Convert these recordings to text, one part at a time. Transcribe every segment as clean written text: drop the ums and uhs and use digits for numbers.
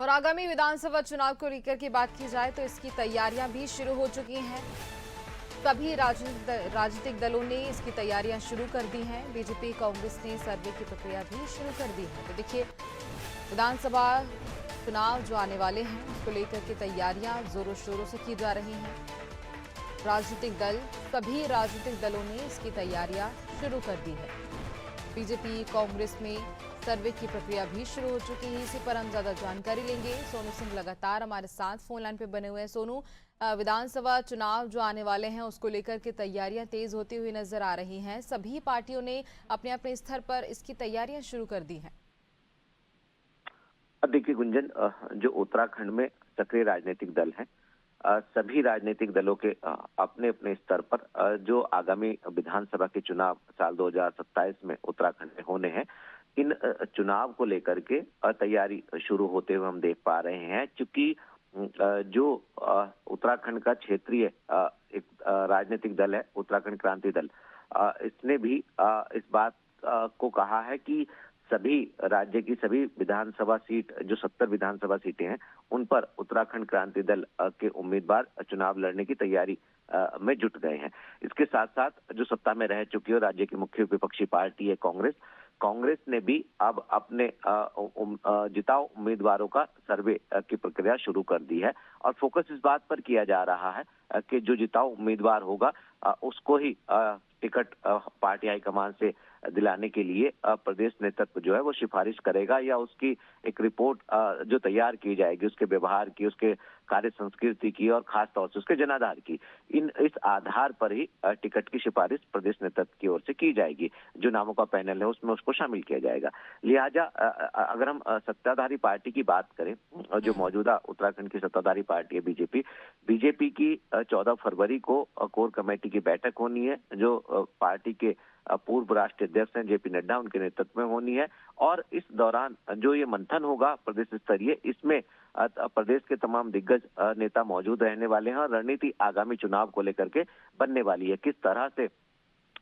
और आगामी विधानसभा चुनाव को लेकर की बात की जाए तो इसकी तैयारियां भी शुरू हो चुकी हैं। सभी राजनीतिक दलों ने इसकी तैयारियां शुरू कर दी हैं। बीजेपी कांग्रेस ने सर्वे की प्रक्रिया भी शुरू कर दी है। तो देखिए, विधानसभा चुनाव जो आने वाले हैं उसको लेकर के तैयारियां जोरों शोरों से की जा रही हैं। राजनीतिक दल, सभी राजनीतिक दलों ने इसकी तैयारियां शुरू कर दी है। बीजेपी कांग्रेस में सर्वे की प्रक्रिया भी शुरू हो चुकी है। इसी पर हम ज्यादा जानकारी लेंगे। सोनू सिंह लगातार हमारे साथ फोन लाइन पे बने हुए हैं। सोनू, विधानसभा चुनाव जो आने वाले हैं उसको लेकर के तैयारियां तेज होती हुई नजर आ रही हैं। सभी पार्टियों ने अपने अपने स्तर पर इसकी तैयारियां शुरू कर दी हैं। देखिए गुंजन, जो उत्तराखंड में सक्रिय राजनीतिक दल हैं, सभी राजनीतिक दलों के अपने अपने स्तर पर जो आगामी विधानसभा के चुनाव साल 2027 में उत्तराखंड में होने हैं, इन चुनाव को लेकर के तैयारी शुरू होते हुए हम देख पा रहे हैं। क्योंकि जो उत्तराखंड का क्षेत्रीय एक राजनीतिक दल है, उत्तराखंड क्रांति दल, इसने भी इस बात को कहा है कि सभी राज्य की सभी विधानसभा सीट, जो 70 विधानसभा सीटें हैं, उन पर उत्तराखंड क्रांति दल के उम्मीदवार चुनाव लड़ने की तैयारी में जुट गए हैं। इसके साथ साथ जो सत्ता में रह चुकी है राज्य की मुख्य विपक्षी पार्टी है कांग्रेस, कांग्रेस ने भी अब अपने जिताऊ उम्मीदवारों का सर्वे की प्रक्रिया शुरू कर दी है। और फोकस इस बात पर किया जा रहा है कि जो जिताऊ उम्मीदवार होगा उसको ही टिकट पार्टी हाईकमान से दिलाने के लिए प्रदेश नेतृत्व जो है वो सिफारिश करेगा, या उसकी एक रिपोर्ट जो तैयार की जाएगी उसके व्यवहार की, उसके कार्य संस्कृति की और खास तौर से उसके जनाधार की, इस आधार पर ही टिकट की सिफारिश प्रदेश नेतृत्व की ओर से की जाएगी। जो नामों का पैनल है उसमें उसको शामिल किया जाएगा। लिहाजा अगर हम सत्ताधारी पार्टी की बात करें, जो मौजूदा उत्तराखंड की सत्ताधारी पार्टी है बीजेपी की 14 फरवरी को कोर कमेटी की बैठक होनी है, जो पार्टी के पूर्व राष्ट्रीय अध्यक्ष हैं जेपी नड्डा, उनके नेतृत्व में होनी है। और इस दौरान जो ये मंथन होगा प्रदेश स्तरीय, इसमें प्रदेश के तमाम दिग्गज नेता मौजूद रहने वाले हैं और रणनीति आगामी चुनाव को लेकर के बनने वाली है। किस तरह से,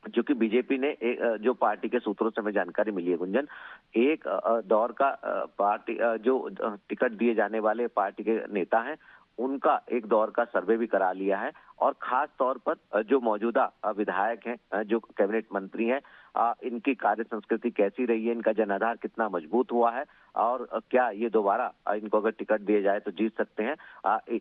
जो कि बीजेपी ने जो पार्टी के सूत्रों से हमें जानकारी मिली है गुंजन, एक दौर का पार्टी जो टिकट दिए जाने वाले पार्टी के नेता हैं उनका एक दौर का सर्वे भी करा लिया है। और खास तौर पर जो मौजूदा विधायक हैं, जो कैबिनेट मंत्री हैं, इनकी कार्य संस्कृति कैसी रही है, इनका जनाधार कितना मजबूत हुआ है और क्या ये दोबारा इनको अगर टिकट दिए जाए तो जीत सकते हैं,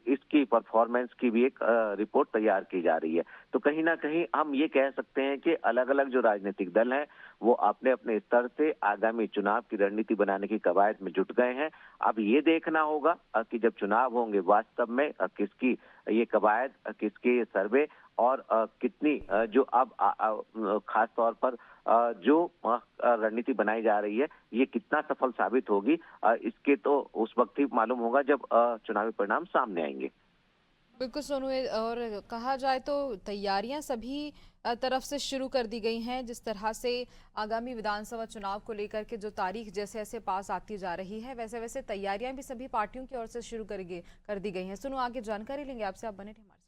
इसकी परफॉर्मेंस की भी एक रिपोर्ट तैयार की जा रही है। तो कहीं ना कहीं हम ये कह सकते हैं कि अलग अलग जो राजनीतिक दल हैं वो अपने अपने स्तर से आगामी चुनाव की रणनीति बनाने की कवायद में जुट गए हैं। अब ये देखना होगा कि जब चुनाव होंगे वास्तव में किसकी ये कवायद, किसके ये सर्वे और कितनी जो अब खास तौर पर जो रणनीति बनाई जा रही है ये कितना सफल साबित होगी, इसके तो उस वक्त ही मालूम होगा जब चुनावी परिणाम सामने आएंगे। बिल्कुल सोनू, और कहा जाए तो तैयारियां सभी तरफ से शुरू कर दी गई हैं। जिस तरह से आगामी विधानसभा चुनाव को लेकर के जो तारीख जैसे जैसे पास आती जा रही है, वैसे वैसे तैयारियां भी सभी पार्टियों की ओर से शुरू कर दी गई हैं। सोनू, आगे जानकारी लेंगे आपसे, आप बने रहिए हमारे साथ।